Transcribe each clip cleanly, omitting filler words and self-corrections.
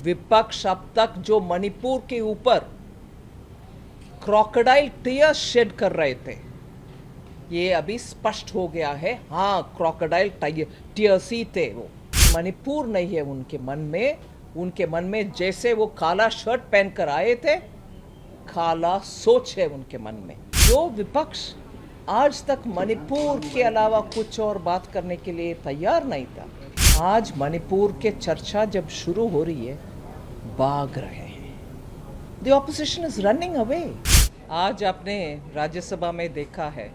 विपक्ष अब तक जो मणिपुर के ऊपर क्रोकोडाइल टीयर्स शेड कर रहे थे, ये अभी स्पष्ट हो गया है। हाँ, क्रोकोडाइल टीयर्स ही थे, वो मणिपुर नहीं है उनके मन में। उनके मन में जैसे वो काला शर्ट पहनकर आए थे, काला सोच है उनके मन में। जो विपक्ष आज तक मणिपुर के अलावा कुछ और बात करने के लिए तैयार नहीं था, आज मणिपुर के चर्चा जब शुरू हो रही है, भाग रहे हैं। The opposition is running away. आज आपने राज्यसभा में देखा है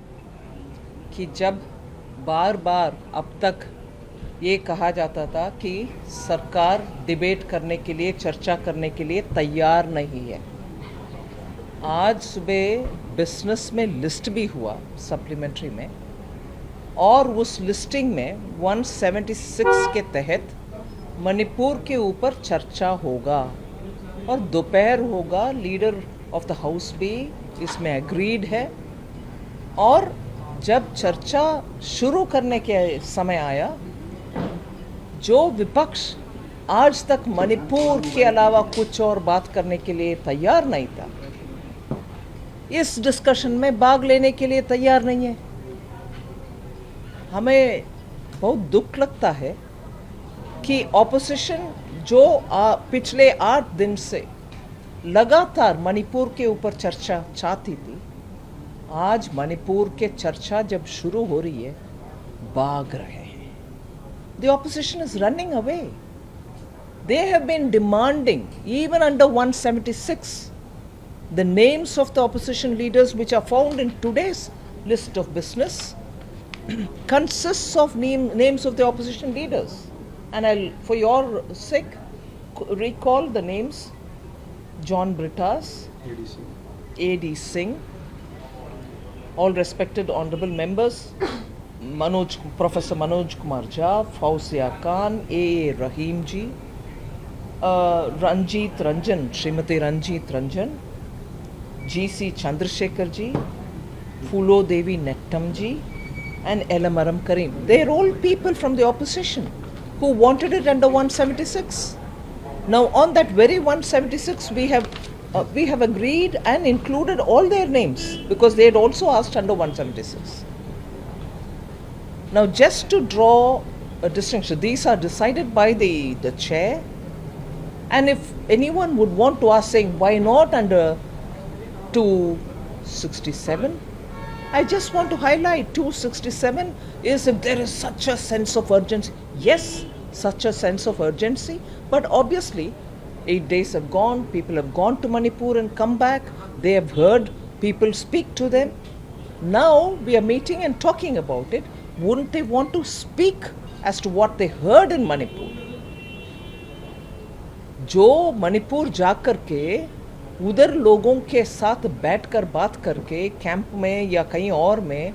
कि जब बार बार अब तक ये कहा जाता था कि सरकार डिबेट करने के लिए, चर्चा करने के लिए तैयार नहीं है, आज सुबह बिजनेस में लिस्ट भी हुआ सप्लीमेंट्री में, और उस लिस्टिंग में 176 के तहत मणिपुर के ऊपर चर्चा होगा और दोपहर होगा। लीडर ऑफ द हाउस भी इसमें एग्रीड है। और जब चर्चा शुरू करने के समय आया, जो विपक्ष आज तक मणिपुर के अलावा कुछ और बात करने के लिए तैयार नहीं था, इस डिस्कशन में भाग लेने के लिए तैयार नहीं है। हमें बहुत दुख लगता है कि ऑपोजिशन जो पिछले 8 दिन से लगातार मणिपुर के ऊपर चर्चा चाहती थी, आज मणिपुर के चर्चा जब शुरू हो रही है, भाग रहे हैं। The opposition is running away. They have been demanding, even under 176, the names of the opposition leaders which are found in today's list of business consists of names of the opposition leaders. And I'll, for your sake, recall the names: John Brittas, A.D. Singh, all respected honorable members, Professor Manoj Kumar Jha, Fauzia Khan, A. Rahim ji, Ranjit Ranjan, Srimati Ranjit Ranjan, G.C. Chandrasekhar ji, Fulo Devi Nettam ji, and Elamaram Karim. They are all people from the opposition who wanted it under 176. Now on that very 176, we have agreed and included all their names because they had also asked under 176. Now just to draw a distinction, these are decided by the chair, and if anyone would want to ask saying why not under 267, I just want to highlight 267 is if there is such a sense of urgency. Yes, such a sense of urgency, but obviously 8 days have gone, people have gone to Manipur and come back, they have heard people speak to them. Now we are meeting and talking about it. Wouldn't they want to speak as to what they heard in Manipur? जो मणिपुर जाकर के उधर लोगों के साथ बैठकर बात करके कैंप में या कहीं और में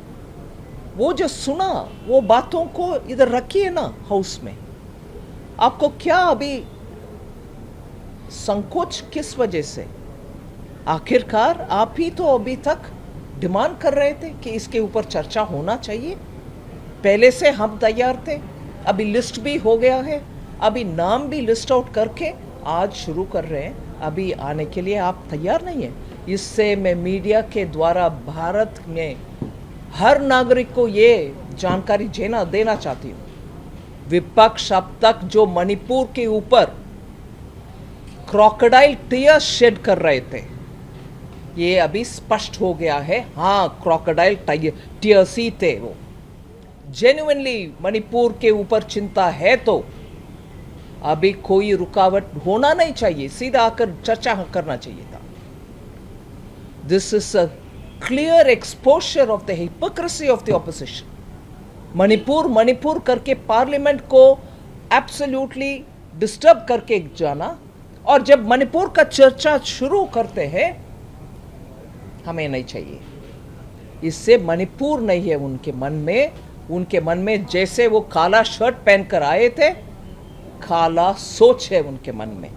वो जो सुना, वो बातों को इधर रखिए ना हाउस में। आपको क्या अभी संकोच किस वजह से? आखिरकार आप ही तो अभी तक डिमांड कर रहे थे कि इसके ऊपर चर्चा होना चाहिए। पहले से हम तैयार थे, अभी लिस्ट भी हो गया है, अभी नाम भी लिस्ट आउट करके आज शुरू कर रहे हैं। अभी आने के लिए आप तैयार नहीं हैं। इससे मैं मीडिया के द्वारा भारत में हर नागरिक को ये जानकारी देना चाहती हूँ, विपक्ष अब तक जो मणिपुर के ऊपर क्रोकोडाइल टीयर्स शेड कर रहे थे, ये अभी स्पष्ट हो गया है। हाँ, क्रोकोडाइल टीयर्स ही थे, वो जेन्युइनली मणिपुर के ऊपर चिंता है तो अभी कोई रुकावट होना नहीं चाहिए, सीधा आकर चर्चा करना चाहिए था। This is a clear exposure of the hypocrisy of the opposition. Manipur करके पार्लियामेंट को एब्सोल्युटली डिस्टर्ब करके जाना, और जब मणिपुर का चर्चा शुरू करते हैं, हमें नहीं चाहिए। इससे मणिपुर नहीं है उनके मन में। उनके मन में जैसे वो काला शर्ट पहनकर आए थे, काला सोच है उनके मन में।